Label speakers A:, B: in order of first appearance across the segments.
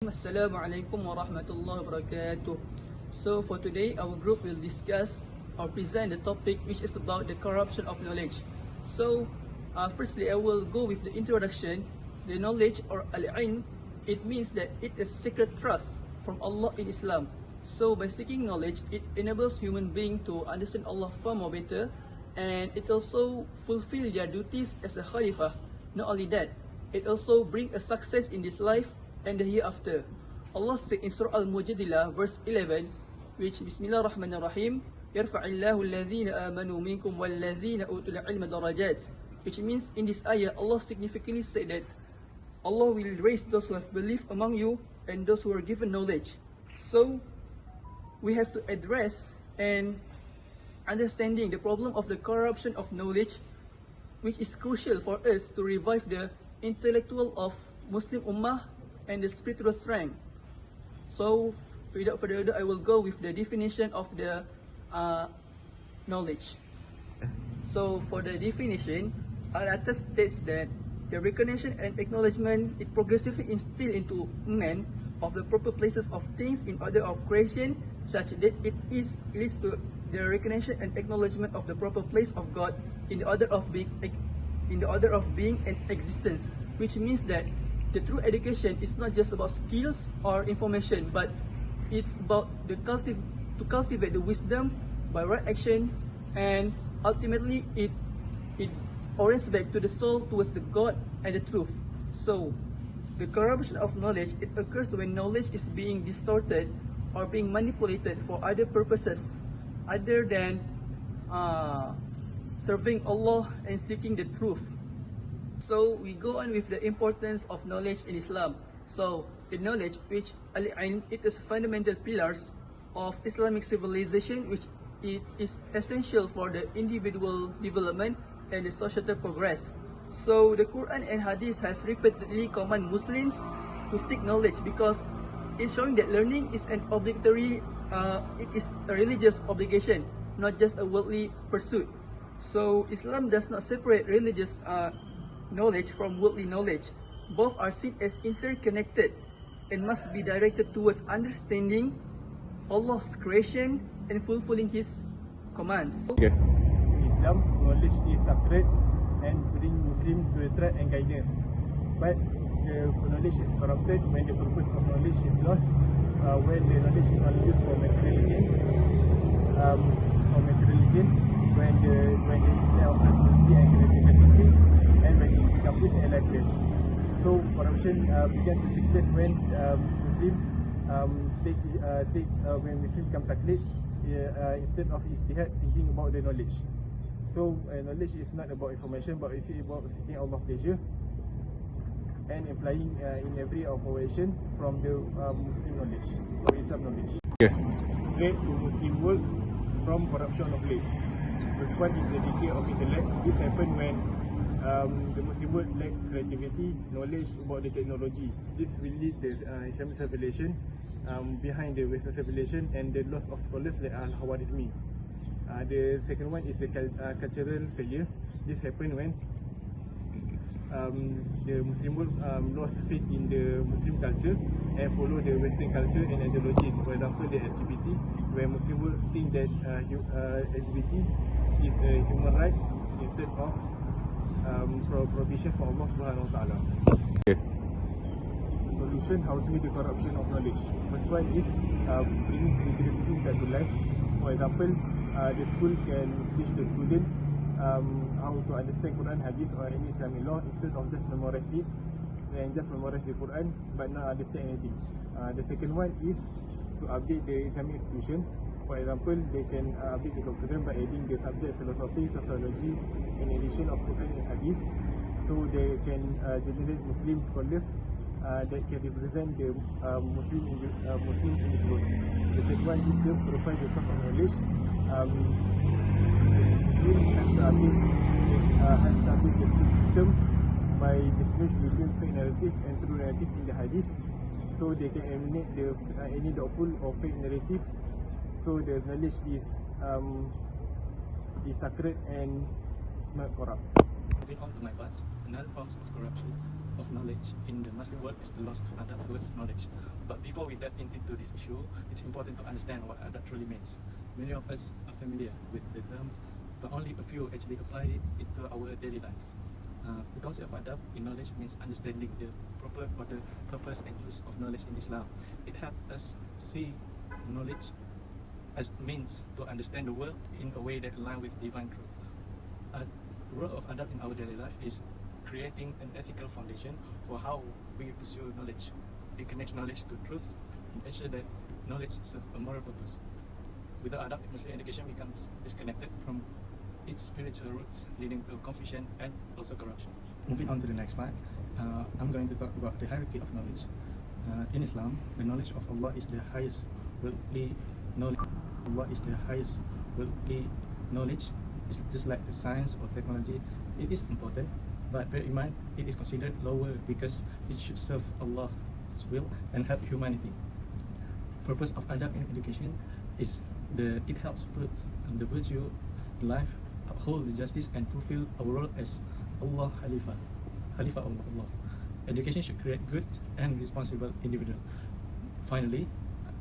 A: Assalamualaikum warahmatullahi wabarakatuh. So for today, our group will discuss or present the topic which is about the corruption of knowledge. So firstly, I will go with the introduction. The knowledge or al-ilm, it means that it is sacred trust from Allah in Islam. So by seeking knowledge, it enables human being to understand Allah far more better, and it also fulfill their duties as a Khalifah. Not only that, it also bring a success in this life and the hereafter. Allah said in Surah Al-Mujadilah verse 11, which Bismillahirrahmanirrahim, Yarfa'illahu alladhina amanu minkum walladhina utul ilma darajat, which means in this ayah Allah significantly said that Allah will raise those who have believed among you and those who are given knowledge. So we have to address and understanding the problem of the corruption of knowledge, which is crucial for us to revive the intellectual of Muslim Ummah and the spiritual strength. So without further ado, I will go with the definition of the knowledge. So for the definition, Al-Atas states that the recognition and acknowledgement, it progressively instill into man of the proper places of things in order of creation, such that it leads to the recognition and acknowledgement of the proper place of God in the order of being and existence, which means that the true education is not just about skills or information, but it's about to cultivate the wisdom by right action, and ultimately it orients back to the soul towards the God and the truth. So the corruption of knowledge, it occurs when knowledge is being distorted or being manipulated for other purposes other than serving Allah and seeking the truth. So we go on with the importance of knowledge in Islam. So the knowledge, which al-ilm, it is fundamental pillars of Islamic civilization, which it is essential for the individual development and the societal progress. So the Quran and Hadith has repeatedly commanded Muslims to seek knowledge because it's showing that learning is an obligatory, it is a religious obligation, not just a worldly pursuit. So Islam does not separate religious knowledge from worldly knowledge. Both are seen as interconnected and must be directed towards understanding Allah's creation and fulfilling His commands.
B: Okay. In Islam, knowledge is sacred and bring Muslim to the truth and guidance. But the knowledge is corrupted when the purpose of knowledge is lost, when the knowledge is only used for material gain, when the display of responsibility and creativity, and when it becomes weak and lifeless. So corruption began to take place when when Muslim become taklid instead of ijtihad, thinking about the knowledge. So knowledge is not about information, but it's about seeking Allah's pleasure and applying in every of our action from the Muslim knowledge, or Islam knowledge.
C: Okay.
B: Threat to Muslim world from corruption of knowledge. First one is the decay of intellect. This happens when the Muslim world lack creativity, knowledge about the technology. This will lead the Islamic civilization behind the Western civilization and the loss of scholars like Al-Hawarizmi. The second one is the cultural failure. This happens when the Muslim world lost faith in the Muslim culture and follow the Western culture and ideologies. For example, the LGBT, where Muslim world think that LGBT is a human right instead of prohibition for Allah Subhanahu Wa Taala.
C: Okay.
B: Solution: how to meet the corruption of knowledge. First one is bringing creativity into life. For example, the school can teach the student how to understand Quran, Hadith or any Islamic law instead of just memorize it and just memorize the Quran but not understand anything. The second one is to update the Islamic institution. For example, they can update the curriculum by adding the subject philosophy, sociology in addition of Quran and Hadith, so they can generate Muslim scholars that can represent the Muslim in this world. The third one is to provide the source of knowledge. Muslim has to update the system by distinguish between fake narrative and true narrative in the Hadith, so they can eliminate the any doubtful or fake narrative. So the knowledge is sacred and not corrupt.
A: Moving on to my parts, another forms of corruption
C: of knowledge in the Muslim world is the loss of adab towards knowledge. But before we dive into this issue, it's important to understand what adab truly means. Many of us are familiar with the terms, but only a few actually apply it into our daily lives. The concept of adab in knowledge means understanding the proper or the purpose and use of knowledge in Islam. It helps us see knowledge as means to understand the world in a way that aligns with divine truth. The role of adab in our daily life is creating an ethical foundation for how we pursue knowledge. It connects knowledge to truth and ensures that knowledge serves a moral purpose. Without adab, Muslim education becomes disconnected from its spiritual roots, leading to confusion and also corruption. Moving on to the next part, I'm going to talk about the hierarchy of knowledge. In Islam, the knowledge of Allah is the highest worldly knowledge. Allah is the highest worldly knowledge. It's just like the science or technology. It is important, but bear in mind it is considered lower because it should serve Allah's will and help humanity. Purpose of adab in education is it helps put the virtue in life, uphold the justice, and fulfill our role as Allah Khalifa of Allah. Education should create good and responsible individual. Finally,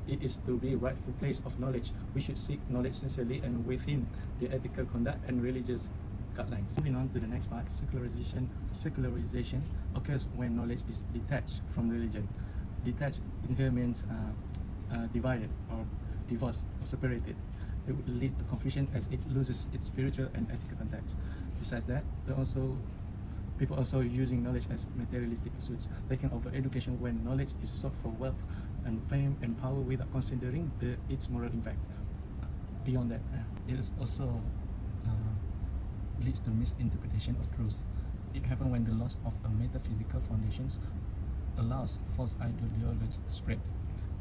C: it is to be rightful place of knowledge. We should seek knowledge sincerely and within the ethical conduct and religious guidelines. Moving on to the next part, secularization occurs when knowledge is detached from religion. Detached in here means divided or divorced or separated. It would lead to confusion as it loses its spiritual and ethical context. Besides that, people also using knowledge as materialistic pursuits, taking over education when knowledge is sought for wealth and fame and power without considering its moral impact. Beyond that, it is also leads to misinterpretation of truth. It happens when the loss of a metaphysical foundations allows false ideologies to spread,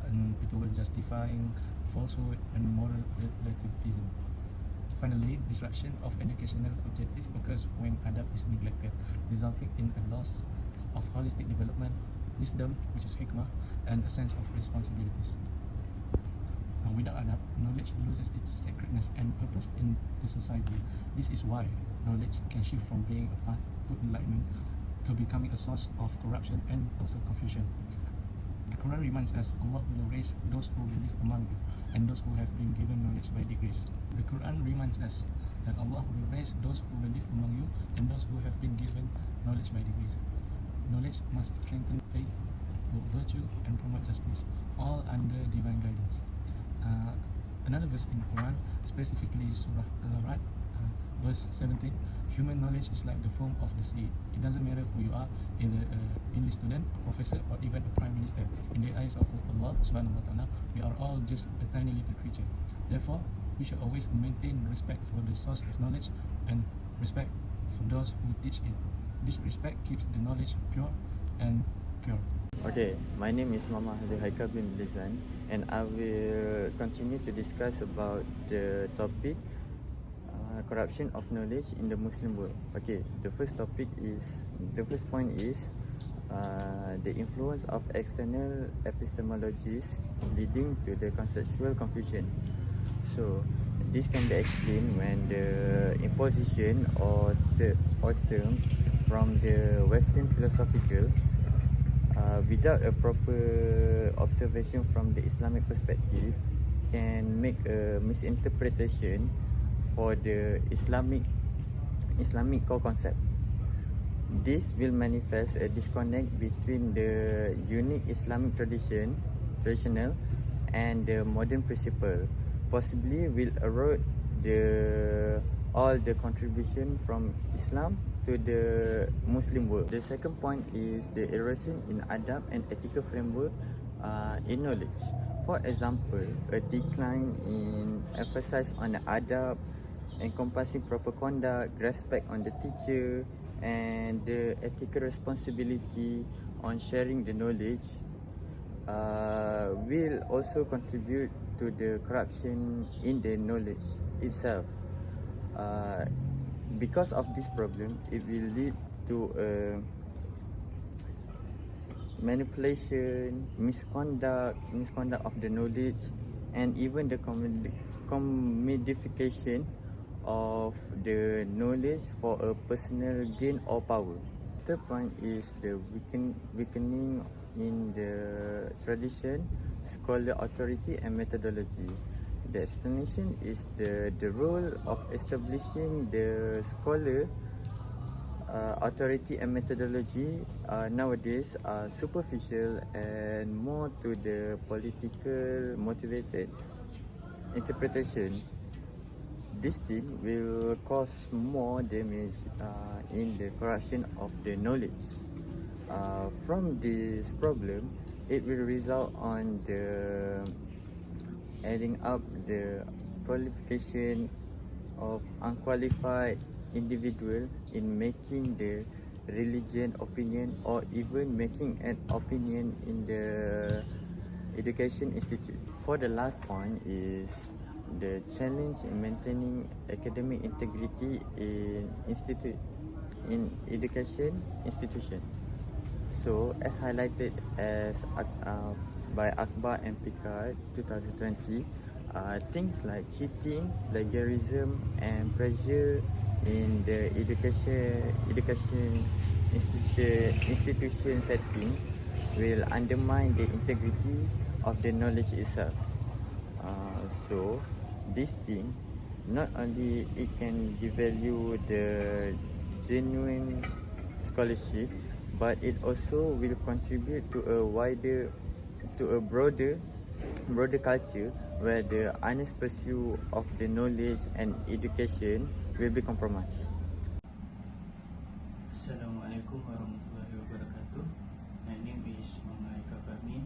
C: and people will justifying falsehood and moral relativism. Finally, disruption of educational objective occurs when adab is neglected, resulting in a loss of holistic development, wisdom, which is hikmah, and a sense of responsibilities. Without adab, knowledge loses its sacredness and purpose in the society. This is why knowledge can shift from being a path to enlightenment to becoming a source of corruption and also confusion. The Quran reminds us Allah will raise those who believe among you and those who have been given knowledge by degrees. The Quran reminds us that Allah will raise those who believe among you and those who have been given knowledge by degrees. Knowledge must strengthen faith, virtue, and promote justice, all under divine guidance. Another verse in the Quran, specifically Surah Al-Ra'd, verse 17, human knowledge is like the foam of the sea. It doesn't matter who you are, either a English student, a professor, or even a prime minister. In the eyes of Allah subhanahu wa ta'ala, we are all just a tiny little creature. Therefore, we should always maintain respect for the source of knowledge and respect for those who teach it. This respect keeps the knowledge pure and pure.
D: Okay, my name is Muhammad Haikal bin Bilezan, and I will continue to discuss about the topic corruption of knowledge in the Muslim world. Okay, the first point is the influence of external epistemologies leading to the conceptual confusion. So this can be explained when the imposition or terms from the Western philosophical without a proper observation from the Islamic perspective can make a misinterpretation for the Islamic core concept. This will manifest a disconnect between the unique Islamic traditional and the modern principle, possibly will erode all the contribution from Islam to the Muslim world. The second point is the erosion in adab and ethical framework in knowledge. For example, a decline in emphasis on the adab, encompassing proper conduct, respect on the teacher, and the ethical responsibility on sharing the knowledge will also contribute to the corruption in the knowledge itself. Because of this problem, it will lead to manipulation, misconduct of the knowledge, and even the commodification of the knowledge for a personal gain or power. third point is the weakening in the tradition, scholar authority and methodology. The explanation is the role of establishing the scholar authority and methodology nowadays are superficial and more to the political motivated interpretation. This thing will cause more damage in the corruption of the knowledge. From this problem, it will result on the adding up the qualification of unqualified individual in making the religion opinion or even making an opinion in the education institute. For the last point is the challenge in maintaining academic integrity in education institution. So as highlighted by Akbar and Picard 2020, things like cheating, plagiarism and pressure in the education institution setting will undermine the integrity of the knowledge itself. So this thing, not only it can devalue the genuine scholarship, but it also will contribute to a broader culture where the honest pursuit of the knowledge and education will be compromised.
E: Assalamualaikum warahmatullahi wabarakatuh. My name is Muhammad Fahmi,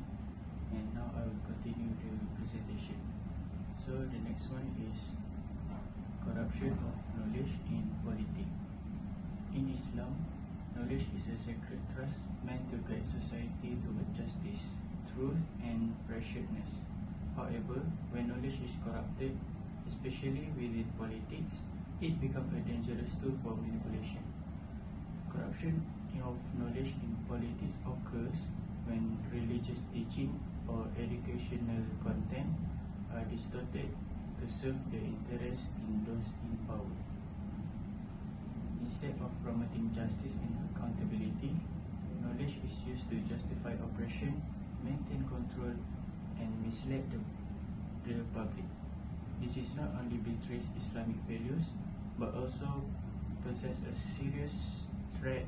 E: and now I will continue the presentation. So the next one is corruption of knowledge in politics. In Islam, knowledge is a sacred trust meant to guide society toward justice, truth and righteousness. However, when knowledge is corrupted, especially within politics, it becomes a dangerous tool for manipulation. Corruption of knowledge in politics occurs when religious teaching or educational content are distorted to serve the interests in those in power. Instead of promoting justice and accountability, knowledge is used to justify oppression, maintain control, and mislead the public. This is not only betrays Islamic values, but also poses a serious threat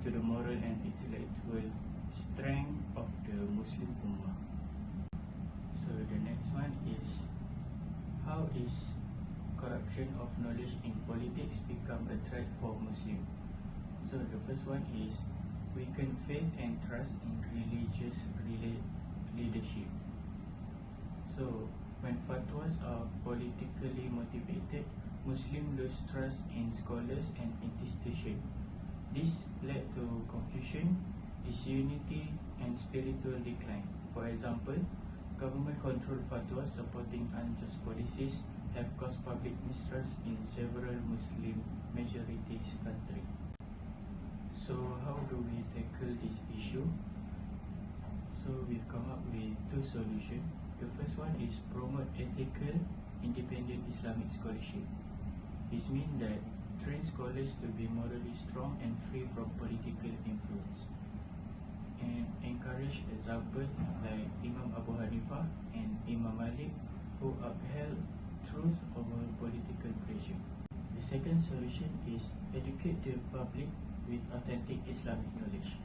E: to the moral and intellectual strength of the Muslim Ummah. So the next one is, how is corruption of knowledge in politics become a threat for Muslims? So the first one is weaken faith and trust in religious leadership. So when fatwas are politically motivated, Muslims lose trust in scholars and institutions. This led to confusion, disunity, and spiritual decline. For example, government-controlled fatwas supporting unjust policies have caused public mistrust in several Muslim majorities countries. So how do we tackle this issue? So we've come up with two solutions. The first one is promote ethical, independent Islamic scholarship. This means that train scholars to be morally strong and free from political influence, and encourage examples like Imam Abu Hanifah and Imam Malik, who upheld truth over political pressure. The second solution is educate the public with authentic Islamic knowledge.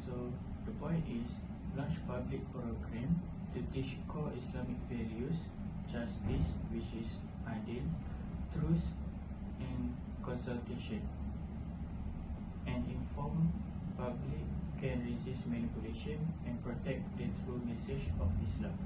E: So the point is launch public program to teach core Islamic values, justice, which is adil, truth and consultation, and inform public can resist manipulation and protect the true message of Islam.